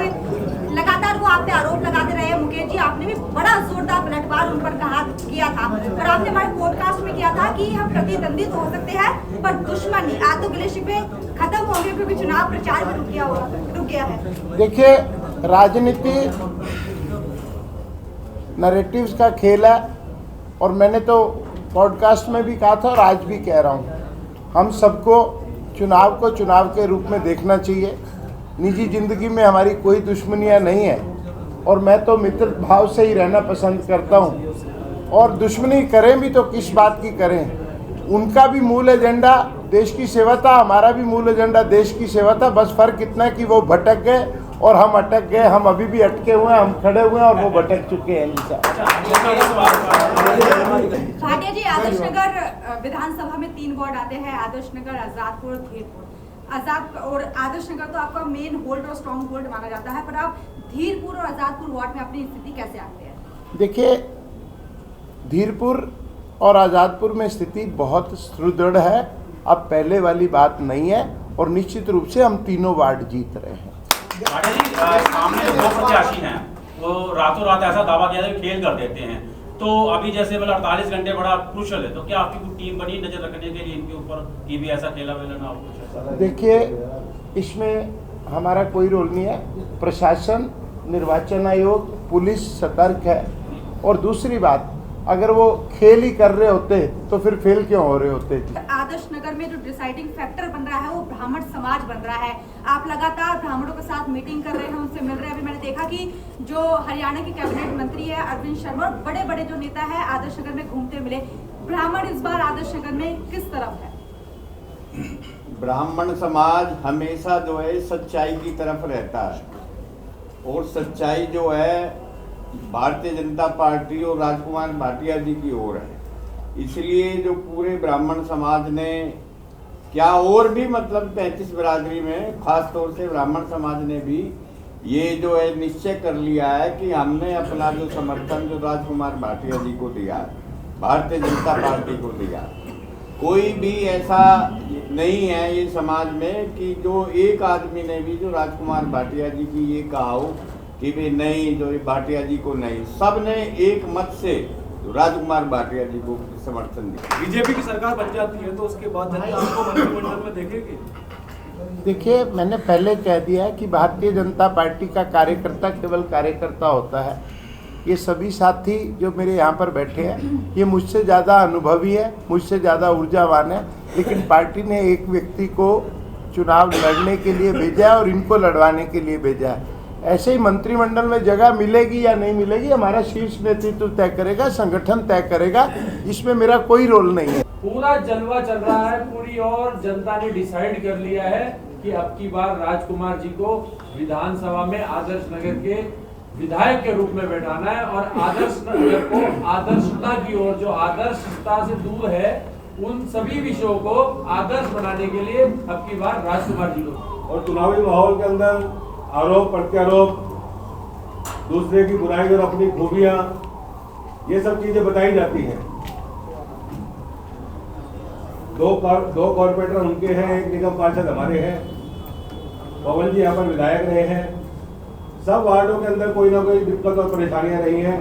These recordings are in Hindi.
और लगातार वो आप पे आरोप लगाते रहे। मुकेश जी, आपने भी बड़ा जोरदार पलटवार उन पर किया था और आपने हमारे पॉडकास्ट में किया था कि हम प्रतिद्वंदित हो सकते हैं पर दुश्मनी आज तो गिले शिकवे खत्म हो गए क्योंकि चुनाव प्रचार भी रुक गया है। देखिए, राजनीति नैरेटिव्स का खेल है और मैंने तो पॉडकास्ट में भी कहा था और आज भी कह रहा हूँ, हम सबको चुनाव को चुनाव के रूप में देखना चाहिए। निजी ज़िंदगी में हमारी कोई दुश्मनियाँ नहीं है और मैं तो मित्र भाव से ही रहना पसंद करता हूँ। और दुश्मनी करें भी तो किस बात की करें। उनका भी मूल एजेंडा देश की सेवा था, हमारा भी मूल एजेंडा देश की सेवा था। बस फ़र्क इतना है कि वो भटक गए और हम अटक गए। हम अभी भी अटके हुए हैं, हम खड़े हुए हैं और वो भटक चुके हैं। भाटिया जी, आदर्श नगर विधानसभा में 3 वार्ड आते हैं, आदर्श नगर, आजादपुर, धीरपुर। और आदर्श नगर तो आपका मेन होल्ड और स्ट्रॉन्ग होल्ड माना जाता है, पर आप धीरपुर और आजादपुर वार्ड में अपनी स्थिति कैसे आते हैं? देखिए, धीरपुर और आजादपुर में स्थिति बहुत सुदृढ़ है, अब पहले वाली बात नहीं है और निश्चित रूप से हम तीनों वार्ड जीत रहे हैं। सामने 2 प्रत्याशी हैं, वो रातों रात ऐसा दावा किया था कि खेल कर देते हैं। तो अभी जैसे मतलब 48 घंटे बड़ा क्रूशल है, तो क्या आपकी कोई टीम बनी नजर रखने के लिए इनके ऊपर कि भी ऐसा खेला वेला ना हो? देखिए, इसमें हमारा कोई रोल नहीं है। प्रशासन, निर्वाचन आयोग, पुलिस सतर्क है। और दूसरी बात, अगर वो खेल ही कर रहे होते तो फिर फेल क्यों हो रहे होते? आदर्श नगर में जो डिसाइडिंग फैक्टर बन रहा है वो ब्राह्मण समाज बन रहा है। आप लगातार ब्राह्मणों के साथ मीटिंग कर रहे हैं, उनसे मिल रहे हैं। अभी मैंने देखा कि जो हरियाणा की कैबिनेट मंत्री है अरविंद शर्मा और बड़े बड़े जो नेता है आदर्श नगर में घूमते मिले। ब्राह्मण इस बार आदर्श नगर में किस तरफ है? ब्राह्मण समाज हमेशा जो है सच्चाई की तरफ रहता है और सच्चाई जो है भारतीय जनता पार्टी और राजकुमार भाटिया जी की ओर है। इसलिए जो पूरे ब्राह्मण समाज ने क्या और भी मतलब 35 बिरादरी में खास तौर से ब्राह्मण समाज ने भी ये जो है निश्चय कर लिया है कि हमने अपना जो समर्थन जो राजकुमार भाटिया जी को दिया, भारतीय जनता पार्टी को दिया। कोई भी ऐसा नहीं है ये समाज में कि जो एक आदमी ने भी जो राजकुमार भाटिया जी की ये कहा हो कि भी नहीं, जो भाटिया जी को नहीं, सब ने एक मत से राजकुमार भाटिया जी को समर्थन दिया। बीजेपी की सरकार बन जाती है तो उसके बाद जनता आपको मंत्रिमंडल में देखेगी? देखिए, मैंने पहले कह दिया है कि भारतीय जनता पार्टी का कार्यकर्ता केवल कार्यकर्ता होता है। ये सभी साथी जो मेरे यहाँ पर बैठे हैं ये मुझसे ज़्यादा अनुभवी है, मुझसे ज़्यादा ऊर्जावान है, लेकिन पार्टी ने एक व्यक्ति को चुनाव लड़ने के लिए भेजा है और इनको लड़वाने के लिए भेजा है। ऐसे ही मंत्रिमंडल में जगह मिलेगी या नहीं मिलेगी हमारा शीर्ष नेतृत्व तय करेगा, संगठन तय करेगा। इसमें मेरा कोई रोल नहीं है। पूरा जलवा चल रहा है पूरी और जनता ने डिसाइड कर लिया है कि अब की बार राजकुमार जी को विधानसभा में आदर्श नगर के विधायक के रूप में बैठाना है और आदर्श नगर को आदर्शता की ओर, जो आदर्शता से दूर है, उन सभी विषयों को आदर्श बनाने के लिए अब की बार राजकुमार जी को। और चुनावी माहौल के अंदर आरोप प्रत्यारोप, दूसरे की बुराई और अपनी खूबियां, ये सब चीजें बताई जाती हैं। दो कॉर्पोरेटर उनके हैं, एक निगम पार्षद हमारे हैं, पवन जी यहाँ पर विधायक रहे हैं। सब वार्डों के अंदर कोई ना कोई दिक्कत और परेशानियां रही हैं।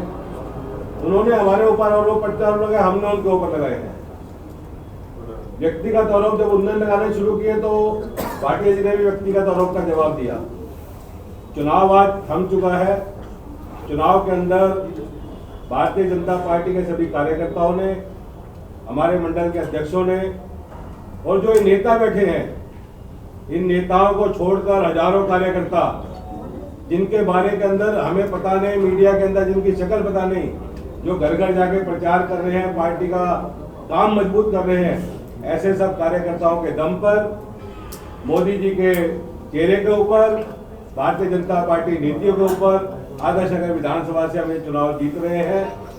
उन्होंने हमारे ऊपर आरोप प्रत्यारोप लगाए, हमने उनके ऊपर लगाए हैं। व्यक्तिगत आरोप जब उन्होंने लगाने शुरू किए तो भाटिया जी ने भी व्यक्तिगत आरोप का जवाब दिया। चुनाव आज थम चुका है। चुनाव के अंदर भारतीय जनता पार्टी के सभी कार्यकर्ताओं ने, हमारे मंडल के अध्यक्षों ने और जो ये नेता बैठे हैं, इन नेताओं को छोड़कर हजारों कार्यकर्ता जिनके बारे के अंदर हमें पता नहीं, मीडिया के अंदर जिनकी शक्ल पता नहीं, जो घर घर जाके प्रचार कर रहे हैं, पार्टी का काम मजबूत कर रहे हैं, ऐसे सब कार्यकर्ताओं के दम पर, मोदी जी के चेहरे के ऊपर, भारतीय जनता पार्टी नीतियों के ऊपर आदर्श नगर विधानसभा से हम ये चुनाव जीत रहे हैं।